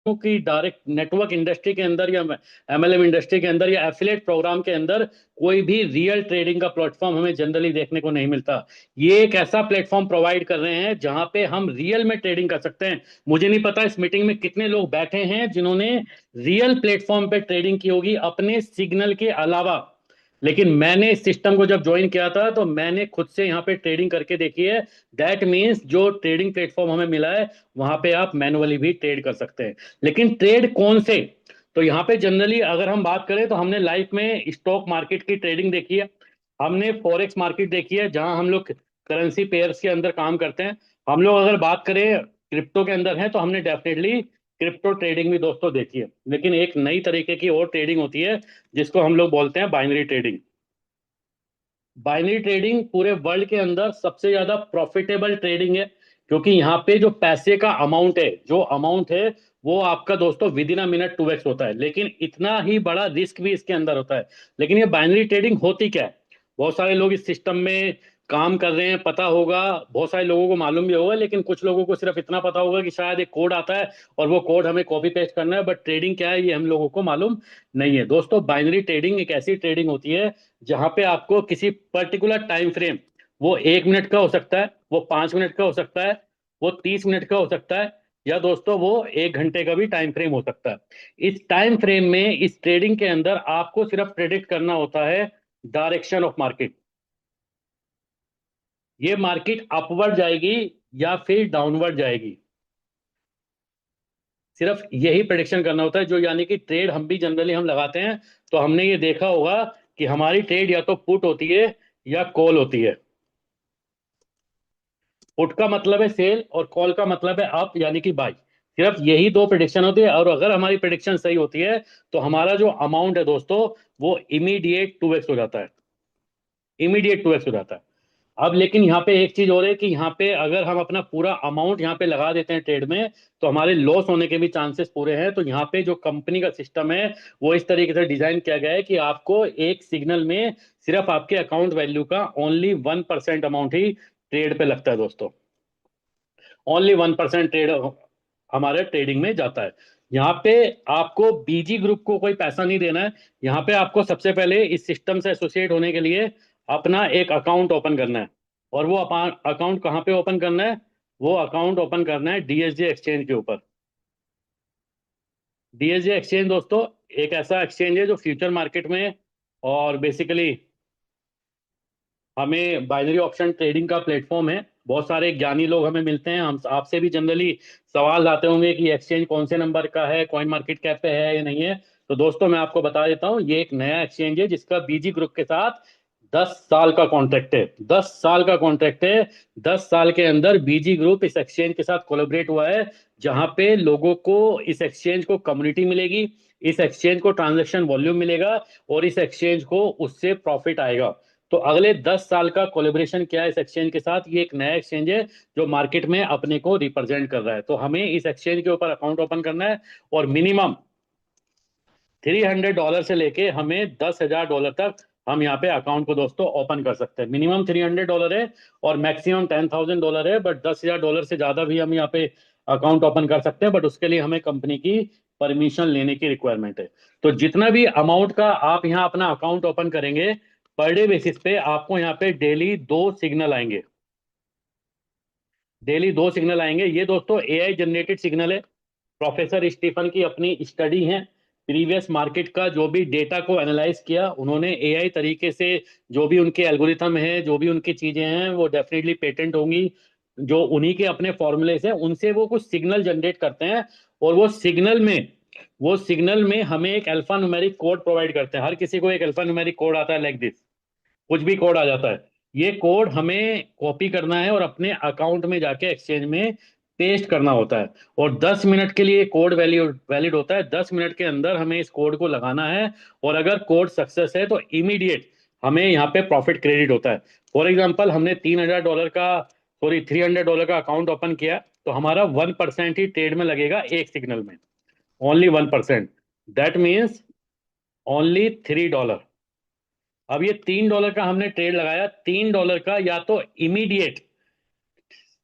कि direct network industry के अंदर या एमएलएम इंडस्ट्री के अंदर या एफिलिएट प्रोग्राम के अंदर कोई भी रियल ट्रेडिंग का प्लेटफॉर्म हमें जनरली देखने को नहीं मिलता। ये एक ऐसा प्लेटफॉर्म प्रोवाइड कर रहे हैं जहां पे हम रियल में ट्रेडिंग कर सकते हैं। मुझे नहीं पता इस मीटिंग में कितने लोग बैठे हैं जिन्होंने रियल प्लेटफॉर्म पे ट्रेडिंग की होगी अपने सिग्नल के अलावा। लेकिन मैंने इस सिस्टम को जब ज्वाइन किया था तो मैंने खुद से यहाँ पे ट्रेडिंग करके देखी है। दैट मीन्स जो ट्रेडिंग प्लेटफॉर्म हमें मिला है वहां पे आप मैनुअली भी ट्रेड कर सकते हैं। लेकिन ट्रेड कौन से? तो यहाँ पे जनरली अगर हम बात करें तो हमने लाइफ में स्टॉक मार्केट की ट्रेडिंग देखी है, हमने फॉरेक्स मार्केट देखी है जहां हम लोग करेंसी पेयर्स के अंदर काम करते हैं। हम लोग अगर बात करें क्रिप्टो के अंदर है तो हमने डेफिनेटली क्रिप्टो ट्रेडिंग भी दोस्तों देखी है। लेकिन एक नई तरीके की और ट्रेडिंग होती है जिसको हम लोग बोलते हैं बाइनरी ट्रेडिंग। बाइनरी ट्रेडिंग पूरे वर्ल्ड के अंदर सबसे ज्यादा प्रॉफिटेबल ट्रेडिंग है, क्योंकि यहाँ पे जो पैसे का अमाउंट है, जो अमाउंट है वो आपका दोस्तों with in a minute 2x होता है, लेकिन इतना ही बड़ा रिस्क भी इसके अंदर होता है। लेकिन ये बाइनरी ट्रेडिंग होती क्या है? बहुत सारे लोग इस सिस्टम में काम कर रहे हैं, पता होगा, बहुत सारे लोगों को मालूम भी होगा, लेकिन कुछ लोगों को सिर्फ इतना पता होगा कि शायद एक कोड आता है और वो कोड हमें कॉपी पेस्ट करना है, बट ट्रेडिंग क्या है ये हम लोगों को मालूम नहीं है। दोस्तों बाइनरी ट्रेडिंग एक ऐसी ट्रेडिंग होती है जहां पे आपको किसी पर्टिकुलर टाइम फ्रेम, वो 1 मिनट का हो सकता है, वो 5 मिनट का हो सकता है, वो 30 मिनट का हो सकता है, या दोस्तों वो 1 घंटे का भी टाइम फ्रेम हो सकता है। इस टाइम फ्रेम में इस ट्रेडिंग के अंदर आपको सिर्फ प्रेडिक्ट करना होता है डायरेक्शन ऑफ मार्केट। ये मार्केट अपवर्ड जाएगी या फिर डाउनवर्ड जाएगी, सिर्फ यही प्रेडिक्शन करना होता है। जो यानी कि ट्रेड हम भी जनरली हम लगाते हैं तो हमने ये देखा होगा कि हमारी ट्रेड या तो पुट होती है या कॉल होती है। पुट का मतलब है सेल और कॉल का मतलब है अप यानी कि बाई। सिर्फ यही दो प्रिडिक्शन होती है, और अगर हमारी प्रिडिक्शन सही होती है तो हमारा जो अमाउंट है दोस्तों वो इमीडिएट 2x हो जाता है, इमीडिएट 2x हो जाता है। अब लेकिन यहाँ पे एक चीज और है कि यहाँ पे अगर हम अपना पूरा अमाउंट यहाँ पे लगा देते हैं ट्रेड में तो हमारे लॉस होने के भी चांसेस पूरे हैं। तो यहाँ पे जो कंपनी का सिस्टम है वो इस तरीके से डिजाइन किया गया है कि आपको एक सिग्नल में सिर्फ आपके अकाउंट वैल्यू का ओनली 1% अमाउंट ही ट्रेड पे लगता है दोस्तों। ओनली 1% ट्रेड हमारे ट्रेडिंग में जाता है। यहाँ पे आपको बीजी ग्रुप को कोई पैसा नहीं देना है। यहाँ पे आपको सबसे पहले इस सिस्टम से एसोसिएट होने के लिए अपना एक अकाउंट ओपन करना है। और वो अकाउंट कहाँ पे ओपन करना है? वो अकाउंट ओपन करना है डीएसजे एक्सचेंज के ऊपर। डीएसजे एक्सचेंज दोस्तों एक ऐसा एक्सचेंज है जो फ्यूचर मार्केट में और बेसिकली हमें बाइनरी ऑप्शन ट्रेडिंग का प्लेटफॉर्म है। बहुत सारे ज्ञानी लोग हमें मिलते हैं, हम आपसे भी जनरली सवाल आते होंगे कि एक्सचेंज कौन से नंबर का है, कॉइन मार्केट कैप पे है या नहीं है। तो दोस्तों मैं आपको बता देता हूँ, ये एक नया एक्सचेंज है जिसका बीजी ग्रुप के साथ 10 साल का कॉन्ट्रैक्ट है। 10 साल का कॉन्ट्रैक्ट है। 10 साल के अंदर बीजी ग्रुप इस एक्सचेंज के साथ कोलेबरेट हुआ है, जहां पे लोगों को इस एक्सचेंज को कम्युनिटी मिलेगी, इस एक्सचेंज को ट्रांजेक्शन वॉल्यूम मिलेगा, और इस एक्सचेंज को उससे प्रॉफिट आएगा। तो अगले 10 साल का कोलेब्रेशन किया है इस एक्सचेंज के साथ। ये एक नया एक्सचेंज है जो मार्केट में अपने को रिप्रेजेंट कर रहा है। तो हमें इस एक्सचेंज के ऊपर अकाउंट ओपन करना है, और मिनिमम $300 से लेके हमें $10,000 तक हम यहाँ पे अकाउंट को दोस्तों ओपन कर सकते हैं। मिनिमम $300 है और मैक्सिमम $10,000 है, बट $10,000 से ज्यादा भी हम यहाँ पे अकाउंट ओपन कर सकते हैं, बट उसके लिए हमें कंपनी की परमिशन लेने की रिक्वायरमेंट है। तो जितना भी अमाउंट का आप यहाँ अपना अकाउंट ओपन करेंगे, पर डे बेसिस पे आपको यहाँ पे डेली 2 सिग्नल आएंगे। डेली 2 सिग्नल आएंगे। ये दोस्तों एआई जनरेटेड सिग्नल है। प्रोफेसर स्टीफन की अपनी स्टडी है। प्रीवियस मार्केट का जो भी डेटा को एनालाइज किया उन्होंने एआई तरीके से, जो भी उनके एल्गोरिथम है, जो भी उनकी चीजें हैं वो डेफिनेटली पेटेंट होंगी। जो उन्हीं के अपने फॉर्मूले से उनसे वो कुछ सिग्नल जनरेट करते हैं, और वो सिग्नल में हमें एक अल्फा न्यूमेरिक कोड प्रोवाइड करते हैं। हर किसी को एक अल्फा न्यूमेरिक कोड आता है, लाइक दिस, कुछ भी कोड आ जाता है। ये कोड हमें कॉपी करना है और अपने अकाउंट में जाके एक्सचेंज में पेस्ट करना होता है। और 10 मिनट के लिए कोड वैलिड वैलिड होता है। 10 मिनट के अंदर हमें इस कोड को लगाना है, और अगर कोड सक्सेस है तो इमीडिएट हमें यहाँ पे प्रॉफिट क्रेडिट होता है। फॉर एग्जाम्पल हमने $300 का अकाउंट ओपन किया, तो हमारा 1% ही ट्रेड में लगेगा एक सिग्नल में। ओनली 1%। That means only $3। अब ये $3 का हमने ट्रेड लगाया, $3 का या तो इमीडिएट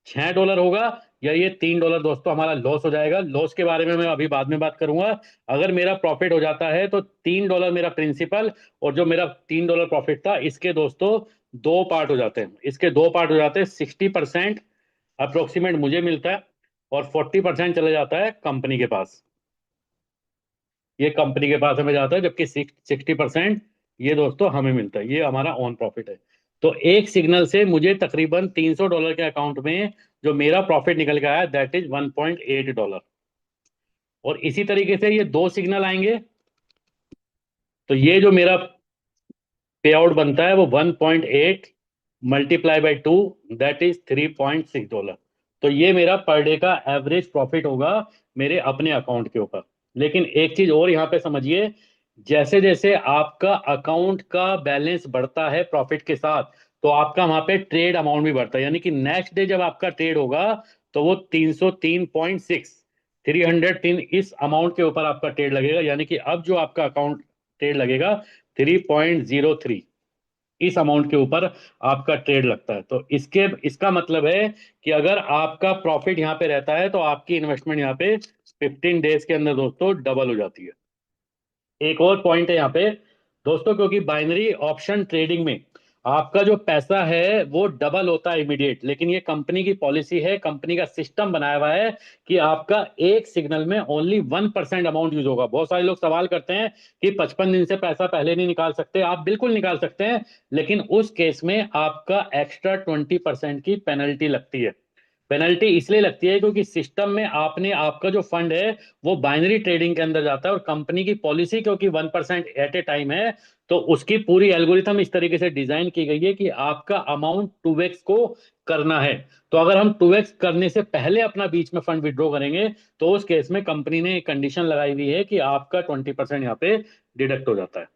$6 होगा, या ये $3 दोस्तों हमारा लॉस हो जाएगा। लॉस के बारे में मैं अभी बाद में बात करूंगा। अगर मेरा प्रॉफिट हो जाता है तो $3 मेरा प्रिंसिपल, और जो मेरा $3 प्रॉफिट था इसके दोस्तों दो पार्ट हो जाते हैं। इसके दो पार्ट हो जाते हैं, 60% अप्रोक्सीमेट मुझे मिलता है और 40% चले जाता है कंपनी के पास। ये कंपनी के पास हमें जाता है, जबकि 60% ये दोस्तों हमें मिलता है। ये हमारा ऑन प्रॉफिट है। तो एक सिग्नल से मुझे तकरीबन $300 के अकाउंट में जो मेरा प्रॉफिट निकल के आया, दैट इज $1.8। और इसी तरीके से ये दो सिग्नल आएंगे तो ये जो मेरा पे आउट बनता है वो 1.8 मल्टीप्लाई बाई 2, दैट इज $3.6। तो ये मेरा पर डे का एवरेज प्रॉफिट होगा मेरे अपने अकाउंट के ऊपर। लेकिन एक चीज और यहाँ पे समझिए, जैसे जैसे आपका अकाउंट का बैलेंस बढ़ता है प्रॉफिट के साथ, तो आपका वहां पे ट्रेड अमाउंट भी बढ़ता है। यानी कि नेक्स्ट डे जब आपका ट्रेड होगा तो वो 303.6, 303 इस अमाउंट के ऊपर आपका ट्रेड लगेगा। यानी कि अब जो आपका अकाउंट ट्रेड लगेगा 3.03, इस अमाउंट के ऊपर आपका ट्रेड लगता है। तो इसका मतलब है कि अगर आपका प्रॉफिट यहाँ पे रहता है तो आपकी इन्वेस्टमेंट यहाँ पे 15 डेज के अंदर दोस्तों डबल हो जाती है। एक और पॉइंट है यहाँ पे दोस्तों, क्योंकि बाइनरी ऑप्शन ट्रेडिंग में आपका जो पैसा है वो डबल होता है इमीडिएट, लेकिन ये कंपनी की पॉलिसी है, कंपनी का सिस्टम बनाया हुआ है कि आपका एक सिग्नल में ओनली 1% अमाउंट यूज होगा। बहुत सारे लोग सवाल करते हैं कि 55 दिन से पैसा पहले नहीं निकाल सकते। आप बिल्कुल निकाल सकते हैं, लेकिन उस केस में आपका एक्स्ट्रा 20% की पेनल्टी लगती है। पेनल्टी इसलिए लगती है क्योंकि सिस्टम में आपने आपका जो फंड है वो बाइनरी ट्रेडिंग के अंदर जाता है, और कंपनी की पॉलिसी क्योंकि 1% एट ए टाइम है, तो उसकी पूरी एल्गोरिथम इस तरीके से डिजाइन की गई है कि आपका अमाउंट 2x को करना है। तो अगर हम 2x करने से पहले अपना बीच में फंड विड्रॉ करेंगे तो उस केस में कंपनी ने एक कंडीशन लगाई हुई है कि आपका 20% यहाँ पे डिडक्ट हो जाता है।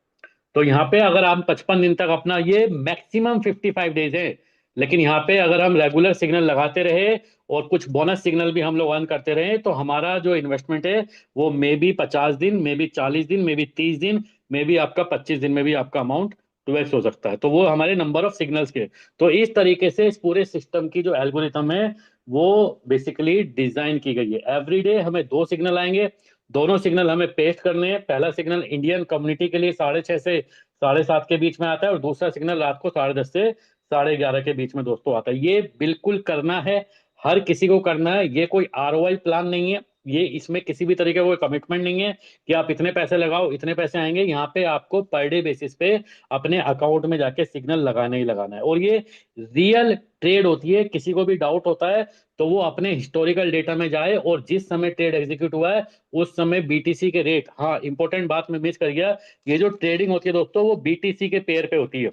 तो यहाँ पे अगर आप 55 दिन तक अपना, ये मैक्सिमम 55 डेज है, लेकिन यहाँ पे अगर हम रेगुलर सिग्नल लगाते रहे और कुछ बोनस सिग्नल भी हम लोग अर्न करते रहे तो हमारा जो इन्वेस्टमेंट है वो मे बी 50 दिन, मे बी 40 दिन, मे बी 30 दिन, मे बी आपका 25 दिन में भी आपका अमाउंट 2x हो सकता है। तो वो हमारे नंबर ऑफ सिग्नल्स के। तो इस तरीके से इस पूरे सिस्टम की जो एल्गोरिथम है वो बेसिकली डिजाइन की गई है। एवरीडे हमें दो सिग्नल आएंगे, दोनों सिग्नल हमें पेस्ट करने हैं। पहला सिग्नल इंडियन कम्युनिटी के लिए 6:30 से 7:30 के बीच में आता है, और दूसरा सिग्नल रात को 10:30 से 11:30 के बीच में दोस्तों आता है। ये बिल्कुल करना है, हर किसी को करना है। ये कोई आरओआई प्लान नहीं है, ये इसमें किसी भी तरीके का कोई कमिटमेंट नहीं है कि आप इतने पैसे लगाओ इतने पैसे आएंगे। यहाँ पे आपको पर डे बेसिस पे अपने अकाउंट में जाके सिग्नल लगाना ही लगाना है, और ये रियल ट्रेड होती है। किसी को भी डाउट होता है तो वो अपने हिस्टोरिकल डेटा में जाए और जिस समय ट्रेड एग्जीक्यूट हुआ है उस समय बीटीसी के रेट, हाँ इंपॉर्टेंट बात मैं मिस कर गया, ये जो ट्रेडिंग होती है दोस्तों वो बीटीसी के पेयर पे होती है,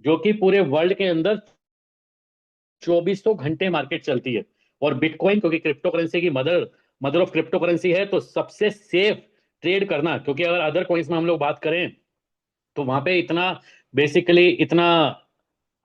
जो कि पूरे वर्ल्ड के अंदर 2400 घंटे मार्केट चलती है। और बिटकॉइन क्योंकि क्रिप्टो करेंसी की mother mother of crypto currency है, तो सबसे सेफ ट्रेड करना, क्योंकि अगर अदर कॉइन्स में हम लोग बात करें तो वहां पे इतना बेसिकली इतना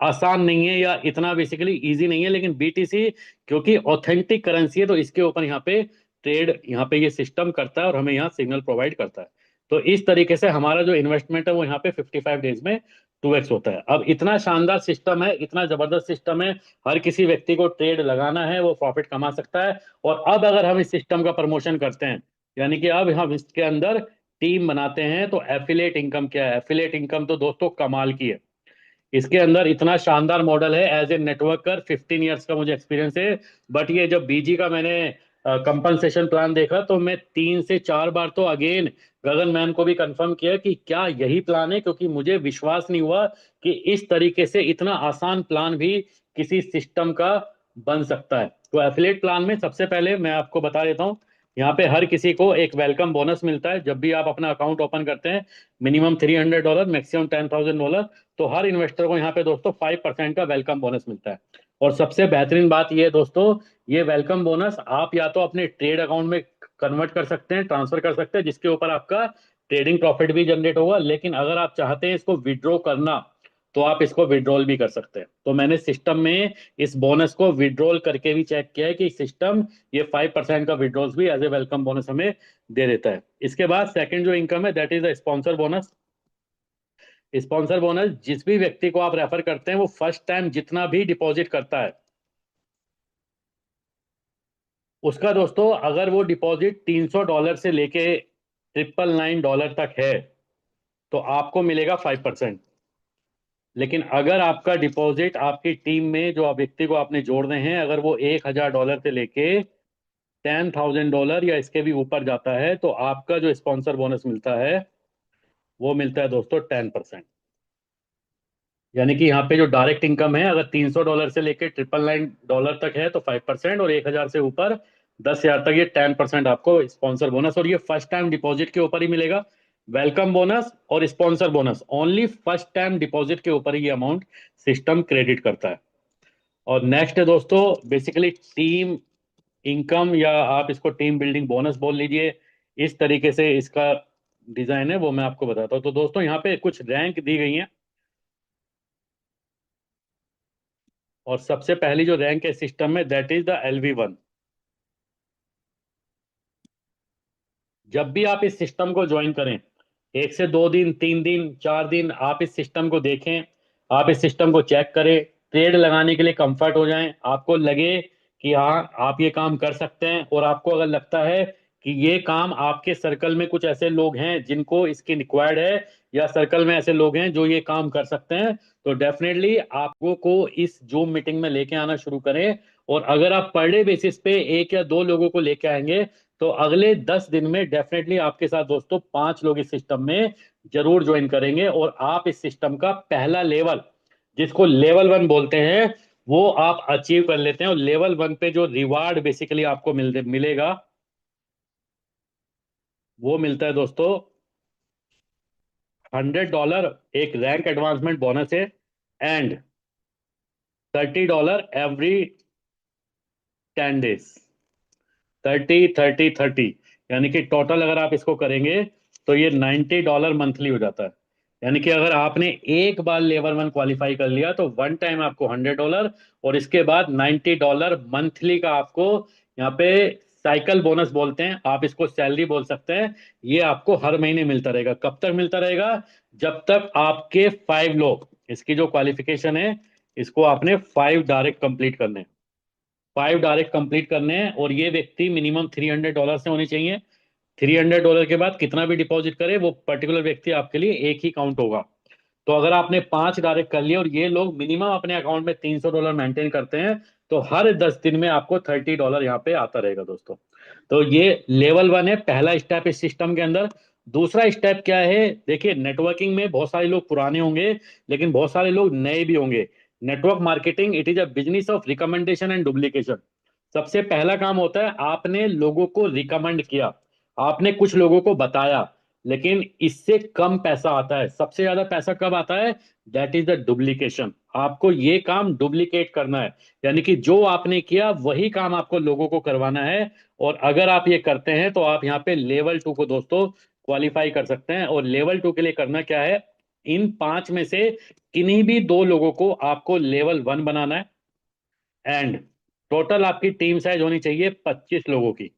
आसान नहीं है या इतना बेसिकली इजी नहीं है, लेकिन बीटीसी क्योंकि ऑथेंटिक करेंसी है तो इसके ऊपर यहाँ पे ट्रेड, यहाँ पे ये सिस्टम करता है और हमें यहाँ सिग्नल प्रोवाइड करता है। तो इस तरीके से हमारा जो इन्वेस्टमेंट है वो यहाँ पे 55 डेज में 2x होता है। अब इतना शानदार सिस्टम है, इतना जबरदस्त सिस्टम है, हर किसी व्यक्ति को ट्रेड लगाना है वो प्रॉफिट कमा सकता है। और अब अगर हम इस सिस्टम का प्रमोशन करते हैं, यानी कि अब हम इसके अंदर टीम बनाते हैं, तो एफिलेट इनकम क्या है? एफिलेट इनकम तो दोस्तों कमाल की है। इसके अंदर इतना शानदार मॉडल है। एज ए नेटवर्कर 15 ईयर्स का मुझे एक्सपीरियंस है, बट ये जब बीजी का मैंने कंपनसेशन प्लान देखा तो मैं 3 से 4 बार तो अगेन गगन मैम को भी कंफर्म किया कि क्या यही प्लान है, क्योंकि मुझे विश्वास नहीं हुआ कि इस तरीके से इतना आसान प्लान भी किसी सिस्टम का बन सकता है। तो एफिलेट प्लान में सबसे पहले मैं आपको बता देता हूँ, यहाँ पे हर किसी को एक वेलकम बोनस मिलता है जब भी आप अपना अकाउंट ओपन करते हैं। Minimum $300, maximum $10,000। तो हर इन्वेस्टर को यहाँ पे दोस्तों 5% का वेलकम बोनस मिलता है। और सबसे बेहतरीन बात यह है दोस्तों, ये वेलकम बोनस आप या तो अपने ट्रेड अकाउंट में कन्वर्ट कर सकते हैं, ट्रांसफर कर सकते हैं, जिसके ऊपर आपका ट्रेडिंग प्रॉफिट भी जनरेट होगा। लेकिन अगर आप चाहते हैं इसको विड्रॉ करना तो आप इसको विड्रॉल भी कर सकते हैं। तो मैंने सिस्टम में इस बोनस को विड्रॉल करके भी चेक किया है कि सिस्टम ये 5% का विड्रॉल्स भी एज ए वेलकम बोनस हमें दे देता है। इसके बाद सेकंड जो इनकम है that is the sponsor bonus. Sponsor bonus जिस भी व्यक्ति को आप रेफर करते हैं वो फर्स्ट टाइम जितना भी डिपॉजिट करता है, उसका दोस्तों अगर वो डिपॉजिट $300 से लेके $999 तक है तो आपको मिलेगा 5%। लेकिन अगर आपका डिपॉजिट आपकी टीम में जो व्यक्ति को आपने जोड़ने हैं अगर वो $1,000 से लेके $10,000 या इसके भी ऊपर जाता है तो आपका जो स्पॉन्सर बोनस मिलता है वो मिलता है दोस्तों 10%। यानी कि यहाँ पे जो डायरेक्ट इनकम है अगर $300 से लेके $999 तक है तो 5%, और 1,000 से ऊपर 10,000 तक ये 10% आपको स्पॉन्सर बोनस, और ये फर्स्ट टाइम डिपॉजिट के ऊपर ही मिलेगा। वेलकम बोनस और sponsor bonus only first time deposit के ऊपर ही ये अमाउंट सिस्टम क्रेडिट करता है। और नेक्स्ट है दोस्तों बेसिकली टीम इनकम, या आप इसको टीम बिल्डिंग बोनस बोल लीजिए, इस तरीके से इसका डिजाइन है वो मैं आपको बताता हूँ। तो दोस्तों यहाँ पे कुछ रैंक दी गई हैं, और सबसे पहली जो रैंक है सिस्टम में दैट इज द LV1। जब भी आप इस सिस्टम को ज्वाइन करें, 1 से 2 दिन, 3 दिन, 4 दिन आप इस सिस्टम को देखें, आप इस सिस्टम को चेक करें, ट्रेड लगाने के लिए कंफर्ट हो जाएं, आपको लगे कि हाँ आप ये काम कर सकते हैं, और आपको अगर लगता है कि ये काम आपके सर्कल में कुछ ऐसे लोग हैं जिनको इसकी रिक्वायर्ड है, या सर्कल में ऐसे लोग हैं जो ये काम कर सकते हैं, तो डेफिनेटली आपको को इस जूम मीटिंग में लेके आना शुरू करें। और अगर आप पर डे बेसिस पे 1 या 2 लोगों को लेके आएंगे तो अगले 10 दिन में डेफिनेटली आपके साथ दोस्तों 5 लोग इस सिस्टम में जरूर ज्वाइन करेंगे, और आप इस सिस्टम का पहला लेवल जिसको लेवल 1 बोलते हैं वो आप अचीव कर लेते हैं। और लेवल 1 पे जो रिवार्ड बेसिकली आपको मिलेगा वो मिलता है दोस्तों $100 एक रैंक एडवांसमेंट बोनस है, एंड $30 एवरी 10 डेज। 30 30 30, यानी कि टोटल अगर आप इसको करेंगे तो ये $90 मंथली हो जाता है। यानी कि अगर आपने एक बार लेवल 1 क्वालिफाई कर लिया तो वन टाइम आपको $100, और इसके बाद $90 मंथली का आपको यहाँ पे साइकिल बोनस बोलते हैं, आप इसको सैलरी बोल सकते हैं, ये आपको हर महीने मिलता रहेगा। कब तक मिलता रहेगा? जब तक आपके 5 लोग, इसकी जो क्वालिफिकेशन है इसको आपने 5 डायरेक्ट कंप्लीट करने हैं, 5 डायरेक्ट कंप्लीट करने हैं, और ये व्यक्ति मिनिमम $300 से होने चाहिए। $300 के बाद कितना भी डिपॉजिट करे वो पर्टिकुलर व्यक्ति आपके लिए एक ही काउंट होगा। तो अगर आपने 5 डायरेक्ट कर लिए और ये लोग मिनिमम अपने अकाउंट में $300 मेंटेन करते हैं तो हर 10 दिन में आपको $30 यहाँ पे आता रहेगा दोस्तों। तो ये लेवल 1 है, पहला स्टेप इस सिस्टम के अंदर। दूसरा स्टेप क्या है? देखिए नेटवर्किंग में बहुत सारे लोग पुराने होंगे लेकिन बहुत सारे लोग नए भी होंगे। Network marketing it is a business of recommendation and duplication. सबसे पहला काम होता है आपने लोगों को रिकमेंड किया, आपने कुछ लोगों को बताया, लेकिन इससे कम पैसा आता है। सबसे ज्यादा पैसा कब आता है? That is the duplication. आपको ये काम डुप्लीकेट करना है, यानी कि जो आपने किया वही काम आपको लोगों को करवाना है। और अगर आप ये करते हैं तो आप यहाँ पे लेवल 2 को दोस्तों क्वालिफाई कर सकते हैं। और लेवल 2 के लिए करना क्या है? इन 5 में से किन्हीं भी 2 लोगों को आपको लेवल 1 बनाना है, एंड टोटल आपकी टीम साइज होनी चाहिए 25 लोगों की।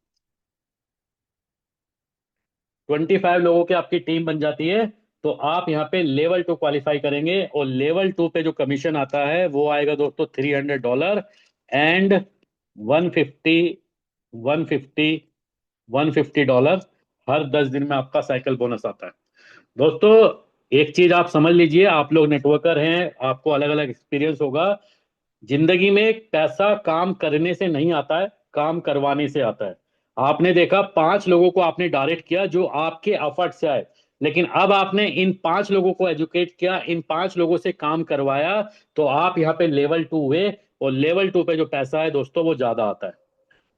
25 लोगों की आपकी टीम बन जाती है तो आप यहाँ पे लेवल 2 क्वालिफाई करेंगे, और लेवल 2 पे जो कमीशन आता है वो आएगा दोस्तों $300, एंड 150 150 $150 हर 10 दिन में आपका साइकिल बोनस आता है। दोस्तों एक चीज आप समझ लीजिए, आप लोग नेटवर्कर हैं, आपको अलग अलग एक्सपीरियंस होगा। जिंदगी में पैसा काम करने से नहीं आता है, काम करवाने से आता है। आपने देखा 5 लोगों को आपने डायरेक्ट किया जो आपके एफर्ट से आए, लेकिन अब आपने इन 5 लोगों को एजुकेट किया, इन 5 लोगों से काम करवाया, तो आप यहाँ पे लेवल 2 हुए। और लेवल 2 पे जो पैसा है दोस्तों वो ज्यादा आता है।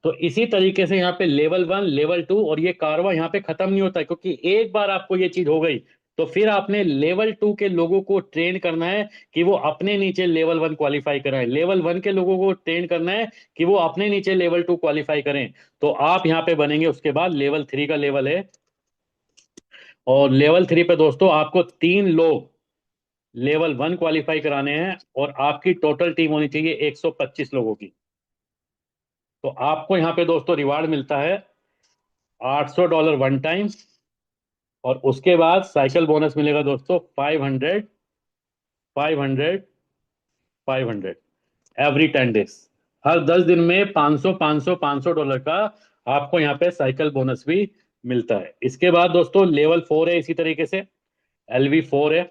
तो इसी तरीके से यहाँ पे लेवल 1 लेवल 2 और ये कारवा यहाँ पे खत्म नहीं होता है, क्योंकि एक बार आपको ये चीज हो गई तो फिर आपने लेवल 2 के लोगों को ट्रेन करना है कि वो अपने नीचे लेवल 1 क्वालिफाई कराएं, लेवल 1 के लोगों को ट्रेन करना है कि वो अपने नीचे लेवल 2 क्वालिफाई करें। तो आप यहाँ पे बनेंगे। उसके बाद लेवल 3 का लेवल है, और लेवल 3 पे दोस्तों आपको 3 लोग लेवल 1 क्वालिफाई कराने हैं, और आपकी टोटल टीम होनी चाहिए 125 लोगों की। तो आपको यहाँ पे दोस्तों रिवार्ड मिलता है $800 वन टाइम, और उसके बाद साइकिल बोनस मिलेगा दोस्तों 500 500 500 एवरी 10 डेज। हर 10 दिन में 500 का आपको यहाँ पे साइकिल बोनस भी मिलता है। इसके बाद दोस्तों लेवल 4 है इसी तरीके से, LV4 है।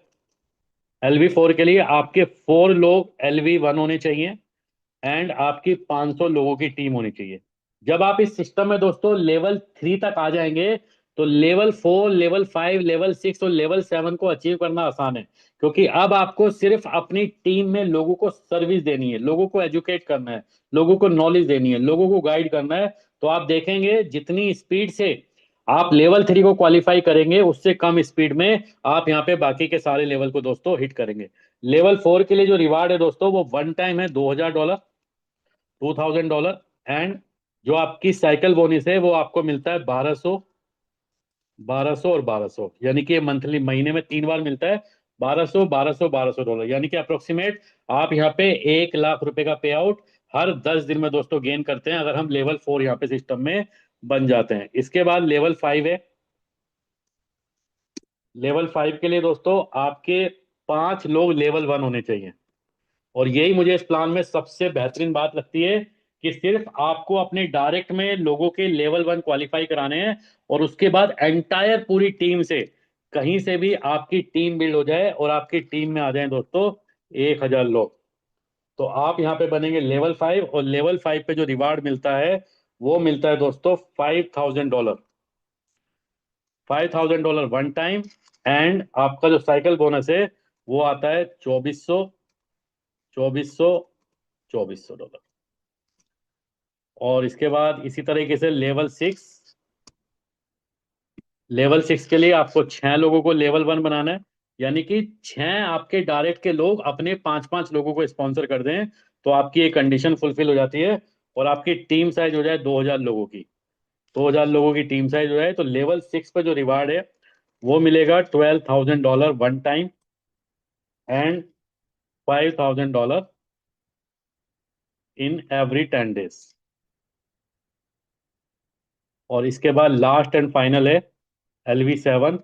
LV4 के लिए आपके 4 लोग LV1 होने चाहिए एंड आपकी 500 लोगों की टीम होनी चाहिए। जब आप इस सिस्टम में दोस्तों लेवल 3 तक आ जाएंगे तो लेवल 4, लेवल 5, लेवल 6 और लेवल 7 को अचीव करना आसान है, क्योंकि अब आपको सिर्फ अपनी टीम में लोगों को सर्विस देनी है, लोगों को एजुकेट करना है, लोगों को नॉलेज देनी है, लोगों को गाइड करना है। तो आप देखेंगे जितनी स्पीड से आप लेवल 3 को क्वालिफाई करेंगे उससे कम स्पीड में आप यहाँ पे बाकी के सारे लेवल को दोस्तों हिट करेंगे। लेवल 4 के लिए जो रिवार्ड है दोस्तों वो वन टाइम है, $2000, $2000। एंड जो आपकी साइकिल बोनस है वो आपको मिलता है 1200, 1200 और 1200, यानी कि मंथली, महीने में 3 बार मिलता है। 1200, 1200, $1200, यानी कि अप्रोक्सीमेट आप यहाँ पे 1 लाख रुपए का पे आउट हर 10 दिन में दोस्तों गेन करते हैं, अगर हम लेवल 4 यहाँ पे सिस्टम में बन जाते हैं। इसके बाद लेवल 5 है। लेवल 5 के लिए दोस्तों आपके 5 लोग लेवल 1 होने चाहिए, और यही मुझे इस प्लान में सबसे बेहतरीन बात लगती है कि सिर्फ आपको अपने डायरेक्ट में लोगों के लेवल 1 क्वालिफाई कराने हैं, और उसके बाद एंटायर पूरी टीम से कहीं से भी आपकी टीम बिल्ड हो जाए और आपकी टीम में आ जाए दोस्तों 1000 लोग, तो आप यहाँ पे बनेंगे लेवल 5। और लेवल 5 पे जो रिवार्ड मिलता है वो मिलता है दोस्तों $5000, $5000 वन टाइम। एंड आपका जो साइकिल बोनस है वो आता है 2400, 2400, $2400। और इसके बाद इसी तरीके से लेवल 6 के लिए आपको 6 लोगों को लेवल 1 बनाना है, यानी कि 6 आपके डायरेक्ट के लोग अपने 5-5 लोगों को स्पॉन्सर कर दें तो आपकी एक कंडीशन फुलफिल हो जाती है, और आपकी टीम साइज हो जाए 2000 लोगों की। 2000 लोगों की टीम साइज हो जाए तो लेवल 6 पे जो रिवार्ड है वो मिलेगा $12,000 one time and $5000 in every 10 days. और इसके बाद लास्ट एंड फाइनल है LV7।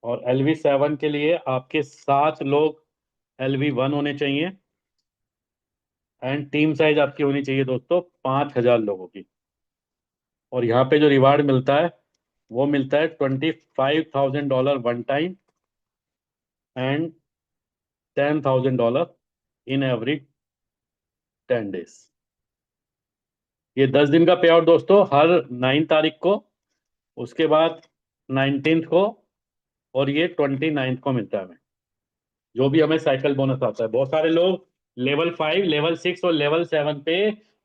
और LV7 के लिए आपके 7 लोग LV1 होने चाहिए एंड टीम साइज आपकी होनी चाहिए दोस्तों 5000 लोगों की। और यहाँ पे जो रिवार्ड मिलता है वो मिलता है $25,000 one time and $10,000 in every 10 days. ये 10 दिन का पे आउट दोस्तों हर 9 तारीख को, उसके बाद 19th को, और ये 29th को मिलता है हमें, जो भी हमें साइकिल बोनस आता है। बहुत सारे लोग लेवल 5, लेवल 6 और लेवल 7 पे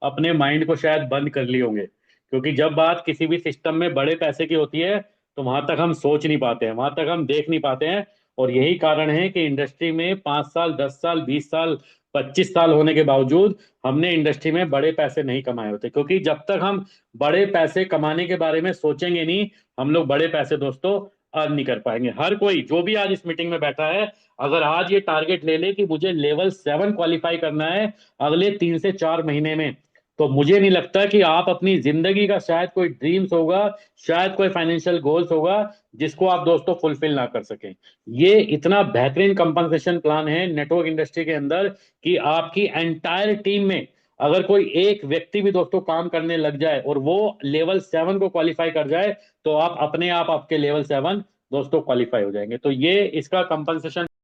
अपने माइंड को शायद बंद कर लिए होंगे, क्योंकि जब बात किसी भी सिस्टम में बड़े पैसे की होती है तो वहां तक हम सोच नहीं पाते हैं, वहां तक हम देख नहीं पाते हैं। और यही कारण है कि इंडस्ट्री में 5 साल, 10 साल, 20 साल, 25 साल होने के बावजूद हमने इंडस्ट्री में बड़े पैसे नहीं कमाए होते, क्योंकि जब तक हम बड़े पैसे कमाने के बारे में सोचेंगे नहीं, हम लोग बड़े पैसे दोस्तों अर्न नहीं कर पाएंगे। हर कोई जो भी आज इस मीटिंग में बैठा है, अगर आज ये टारगेट ले ले कि मुझे लेवल 7 क्वालिफाई करना है अगले 3 से 4 महीने में, तो मुझे नहीं लगता कि आप अपनी जिंदगी का शायद कोई ड्रीम्स होगा, शायद कोई फाइनेंशियल गोल्स होगा जिसको आप दोस्तों फुलफिल ना कर सकें। ये इतना बेहतरीन कंपनसेशन प्लान है नेटवर्क इंडस्ट्री के अंदर कि आपकी एंटायर टीम में अगर कोई एक व्यक्ति भी दोस्तों काम करने लग जाए और वो लेवल 7 को क्वालिफाई कर जाए तो आप अपने आप आपके लेवल 7 दोस्तों क्वालिफाई हो जाएंगे। तो ये इसका कंपनसेशन